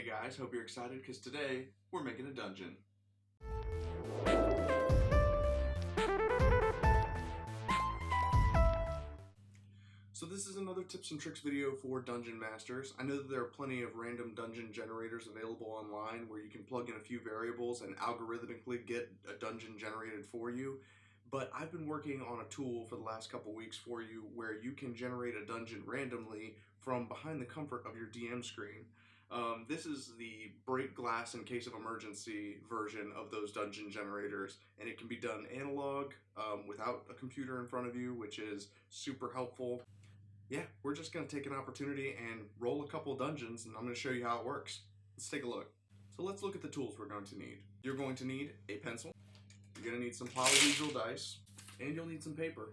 guys, hope you're excited because today we're making a dungeon. So this is another tips and tricks video for dungeon masters. I know that there are plenty of random dungeon generators available online where you can plug in a few variables and algorithmically get a dungeon generated for you. But I've been working on a tool for the last couple weeks for you where you can generate a dungeon randomly from behind the comfort of your DM screen. This is the break glass in case of emergency version of those dungeon generators, and it can be done analog without a computer in front of you, which is super helpful. Yeah, we're just going to take an opportunity and roll a couple dungeons, and I'm going to show you how it works. Let's take a look. So let's look at the tools we're going to need. You're going to need a pencil, you're going to need some polyhedral dice, and you'll need some paper.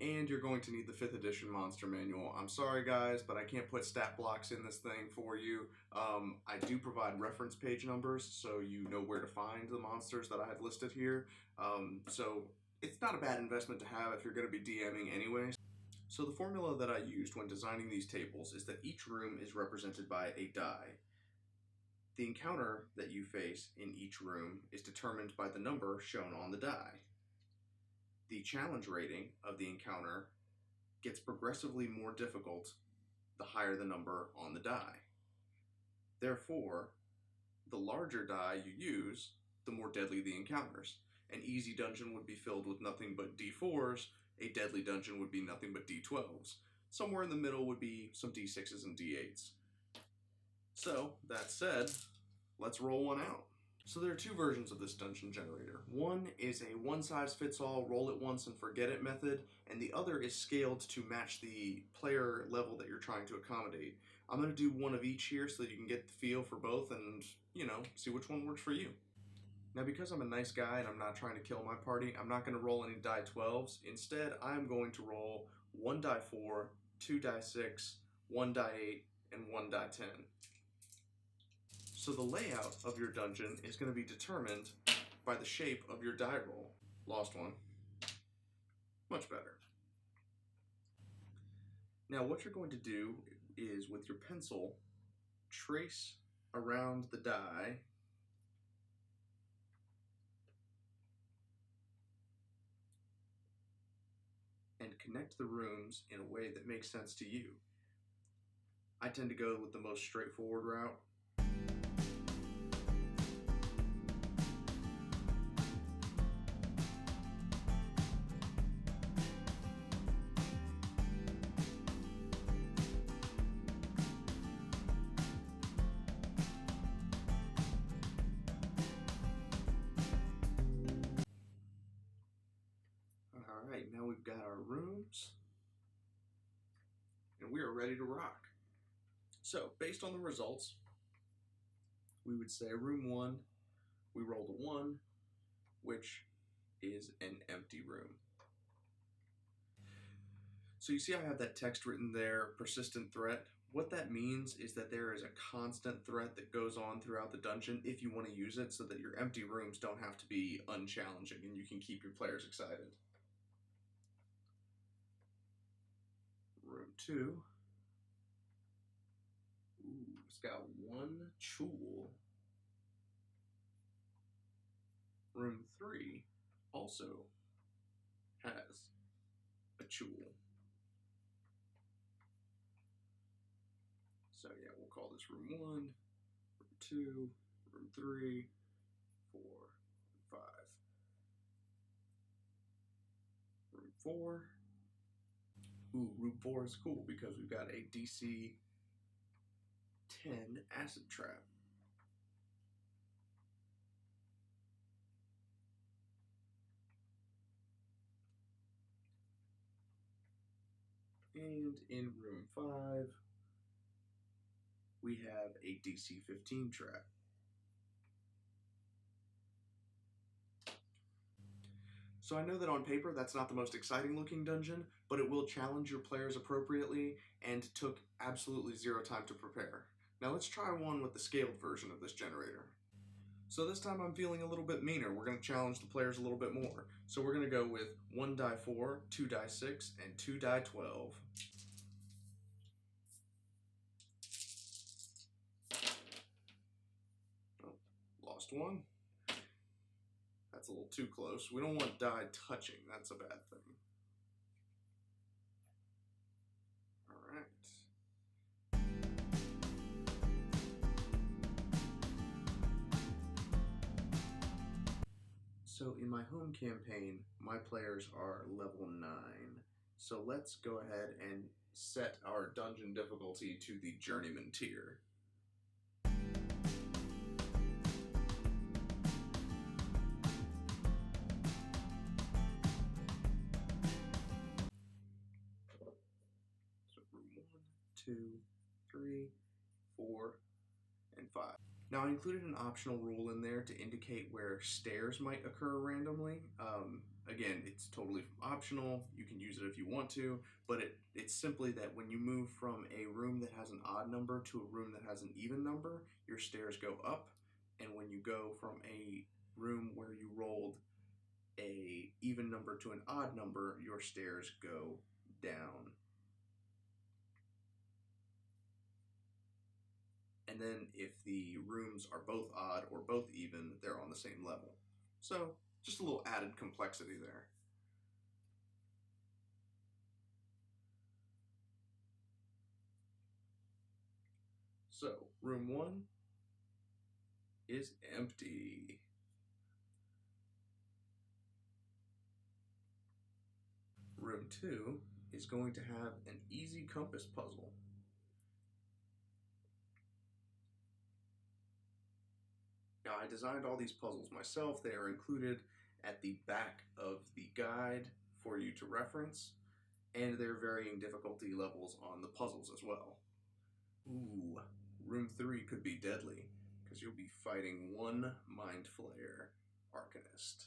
And you're going to need the 5th edition monster manual. I'm sorry guys, but I can't put stat blocks in this thing for you. I do provide reference page numbers so you know where to find the monsters that I have listed here. So it's not a bad investment to have if you're going to be DMing anyways. So the formula that I used when designing these tables is that each room is represented by a die. The encounter that you face in each room is determined by the number shown on the die. The challenge rating of the encounter gets progressively more difficult the higher the number on the die. Therefore, the larger die you use, the more deadly the encounters. An easy dungeon would be filled with nothing but D4s, a deadly dungeon would be nothing but D12s. Somewhere in the middle would be some D6s and D8s. So, that said, let's roll one out. So there are two versions of this dungeon generator. One is a one-size-fits-all, roll it once and forget it method, and the other is scaled to match the player level that you're trying to accommodate. I'm going to do one of each here so that you can get the feel for both and, see which one works for you. Now because I'm a nice guy and I'm not trying to kill my party, I'm not going to roll any die 12s. Instead, I'm going to roll 1 die 4, 2 die 6, 1 die 8, and 1 die 10. So the layout of your dungeon is going to be determined by the shape of your die roll. Lost one. Much better. Now what you're going to do is with your pencil, trace around the die and connect the rooms in a way that makes sense to you. I tend to go with the most straightforward route. Alright, now we've got our rooms, and we are ready to rock. So, based on the results, we would say room 1, we rolled a 1, which is an empty room. So you see I have that text written there, persistent threat. What that means is that there is a constant threat that goes on throughout the dungeon if you want to use it so that your empty rooms don't have to be unchallenging and you can keep your players excited. Room 2. Ooh, it's got 1 chool. Room 3 also has a chool. So yeah, we'll call this room 1, room 2, room 3, 4, and 5. Room 4. Ooh, room 4 is cool because we've got a DC 10 acid trap. And in room 5, we have a DC 15 trap. So I know that on paper that's not the most exciting looking dungeon, but it will challenge your players appropriately and took absolutely 0 time to prepare. Now let's try one with the scaled version of this generator. So this time I'm feeling a little bit meaner. We're going to challenge the players a little bit more. So we're going to go with 1 die 4, 2 die 6, and 2 die 12. one. That's a little too close. We don't want die touching. That's a bad thing. Alright. So in my home campaign, my players are level 9. So let's go ahead and set our dungeon difficulty to the Journeyman tier. So room 1, 2, 3, 4, and 5. Now I included an optional rule in there to indicate where stairs might occur randomly. Again, it's totally optional. You can use it if you want to, but it's simply that when you move from a room that has an odd number to a room that has an even number, your stairs go up. And when you go from a room where you rolled a even number to an odd number, your stairs go down. And then if the rooms are both odd or both even, they're on the same level. So just a little added complexity there. So room 1 is empty. Room 2 is going to have an easy compass puzzle. Now I designed all these puzzles myself. They are included at the back of the guide for you to reference, and there are varying difficulty levels on the puzzles as well. Ooh, room 3 could be deadly, because you'll be fighting one Mind Flayer Arcanist.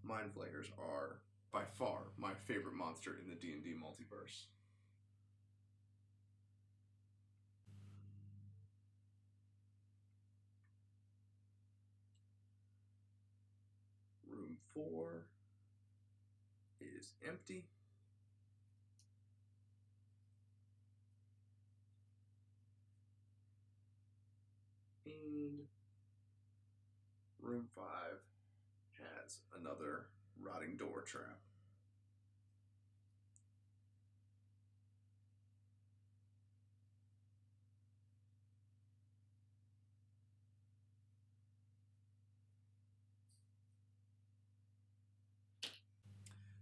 Mind Flayers are by far my favorite monster in the D&D multiverse. Room 4 is empty. And room 5 has another rotting door trap.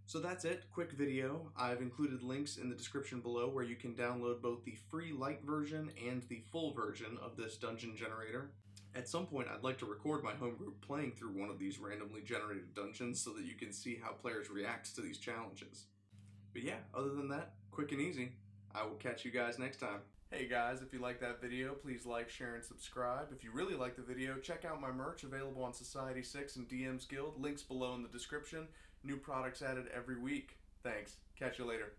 So that's it, quick video. I've included links in the description below where you can download both the free light version and the full version of this dungeon generator. At some point, I'd like to record my home group playing through one of these randomly generated dungeons so that you can see how players react to these challenges. But yeah, other than that, quick and easy. I will catch you guys next time. Hey guys, if you like that video, please like, share, and subscribe. If you really like the video, check out my merch available on Society 6 and DM's Guild. Links below in the description. New products added every week. Thanks. Catch you later.